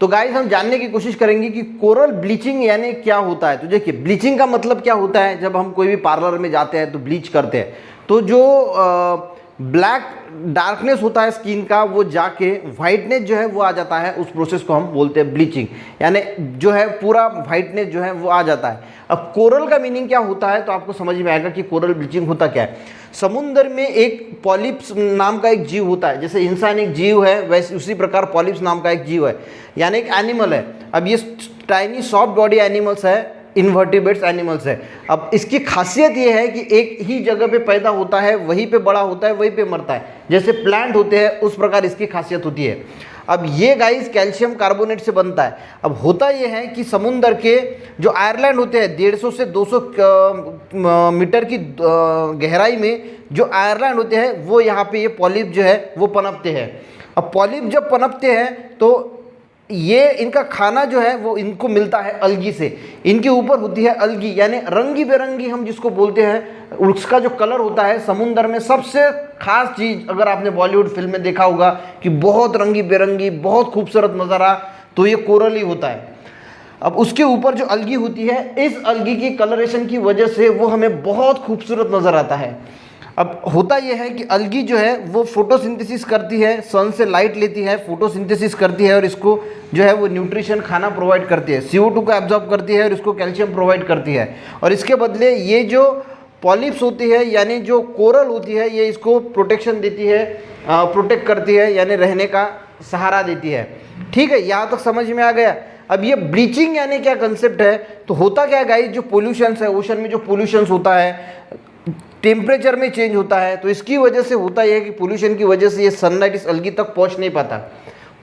तो गाइस हम जानने की कोशिश करेंगे कि कोरल ब्लीचिंग यानी क्या होता है। तो देखिए ब्लीचिंग का मतलब क्या होता है, जब हम कोई भी पार्लर में जाते हैं तो ब्लीच करते हैं तो जो ब्लैक डार्कनेस होता है स्किन का वो जाके वाइटनेस जो है वो आ जाता है, उस प्रोसेस को हम बोलते हैं ब्लीचिंग, यानी जो है पूरा वाइटनेस जो है वो आ जाता है। अब कोरल का मीनिंग क्या होता है तो आपको समझ में आएगा कि कोरल ब्लीचिंग होता क्या है। समुद्र में एक पॉलिप्स नाम का एक जीव होता है, जैसे इंसान एक जीव है वैसे उसी प्रकार पॉलिप्स नाम का एक जीव है, यानी एक एनिमल है। अब ये टाइनी सॉफ्ट बॉडी एनिमल्स है, इन्वर्टिब्रेट्स एनिमल्स है। अब इसकी खासियत ये है कि एक ही जगह पे पैदा होता है, वहीं पे बड़ा होता है, वहीं पे मरता है, जैसे प्लांट होते हैं उस प्रकार इसकी खासियत होती है। अब ये गाइस कैल्शियम कार्बोनेट से बनता है। अब होता ये है कि समुद्र के जो आयरलैंड होते हैं 150 से 200 मीटर की गहराई में जो आयरलैंड होते हैं वो यहाँ पे ये पॉलिप जो है वो पनपते हैं। अब पॉलिप जब पनपते हैं तो ये इनका खाना जो है वो इनको मिलता है अलगी से। इनके ऊपर होती है अलगी, यानी रंगी बेरंगी हम जिसको बोलते हैं, उसका जो कलर होता है समुद्र में सबसे खास चीज़, अगर आपने बॉलीवुड फिल्म में देखा होगा कि बहुत रंगी बेरंगी बहुत खूबसूरत नज़ारा, तो ये कोरल ही होता है। अब उसके ऊपर जो अलगी होती है, इस अलगी की कलरेशन की वजह से वो हमें बहुत खूबसूरत नज़र आता है। अब होता यह है कि अलगी जो है वो फोटोसिंथेसिस करती है, सन से लाइट लेती है, फोटोसिंथेसिस करती है और इसको जो है वो न्यूट्रिशन खाना प्रोवाइड करती है, CO2 को एब्जॉर्ब करती है और इसको कैल्शियम प्रोवाइड करती है। और इसके बदले ये जो पॉलिप्स होती है यानी जो कोरल होती है ये इसको प्रोटेक्शन देती है, प्रोटेक्ट करती है, यानी रहने का सहारा देती है। ठीक है, यहाँ तक समझ में आ गया। अब ये ब्लीचिंग यानी क्या कंसेप्ट है, तो होता क्या है गाइस, जो पोल्यूशंस है ओशन में, जो पोल्यूशंस होता है टेम्परेचर में चेंज होता है, तो इसकी वजह से होता यह है कि पोल्यूशन की वजह से ये सनलाइट इस अलगी तक पहुंच नहीं पाता,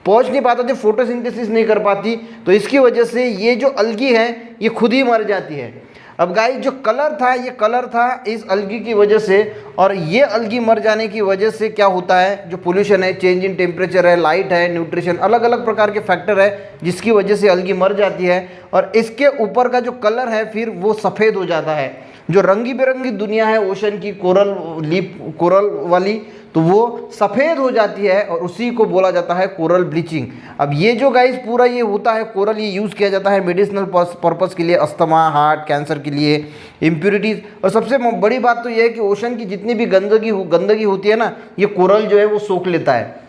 तो फोटोसिंथेसिस नहीं कर पाती, तो इसकी वजह से ये जो अलगी है ये खुद ही मर जाती है। अब गाइस जो कलर था ये कलर था इस अलगी की वजह से, और ये अलगी मर जाने की वजह से क्या होता है, जो पोल्यूशन है, चेंज इन टेम्परेचर है, लाइट है, न्यूट्रिशन, अलग अलग प्रकार के फैक्टर है जिसकी वजह से अलगी मर जाती है। और इसके ऊपर का जो कलर है फिर वो सफ़ेद हो जाता है। जो रंगी बेरंगी दुनिया है ओशन की कोरल लीफ कोरल वाली, तो वो सफ़ेद हो जाती है और उसी को बोला जाता है कोरल ब्लीचिंग। अब ये जो गाइस पूरा ये होता है कोरल, ये यूज़ किया जाता है मेडिसिनल पर्पस के लिए, अस्थमा, हार्ट, कैंसर के लिए, इम्प्योरिटीज़। और सबसे बड़ी बात तो ये है कि ओशन की जितनी भी गंदगी होती है ना, ये कोरल जो है वो सोख लेता है।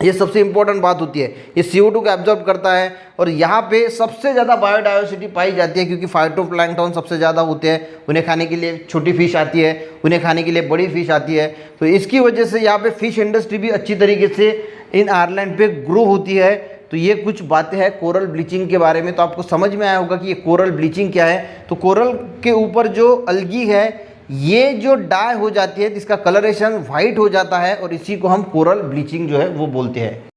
ये सबसे इंपॉर्टेंट बात होती है, ये CO2 को एब्जॉर्ब करता है। और यहाँ पे सबसे ज़्यादा बायोडाइवर्सिटी पाई जाती है क्योंकि फाइटोप्लैंक्टन सबसे ज़्यादा होते हैं, उन्हें खाने के लिए छोटी फिश आती है, उन्हें खाने के लिए बड़ी फिश आती है। तो इसकी वजह से यहाँ पे फिश इंडस्ट्री भी अच्छी तरीके से इन आयरलैंड पे ग्रो होती है। तो ये कुछ बातें हैं कोरल ब्लीचिंग के बारे में। तो आपको समझ में आया होगा कि ये कोरल ब्लीचिंग क्या है। तो कोरल के ऊपर जो अलगी है ये जो डाई हो जाती है, जिसका कलरेशन वाइट हो जाता है, और इसी को हम कोरल ब्लीचिंग जो है वो बोलते हैं।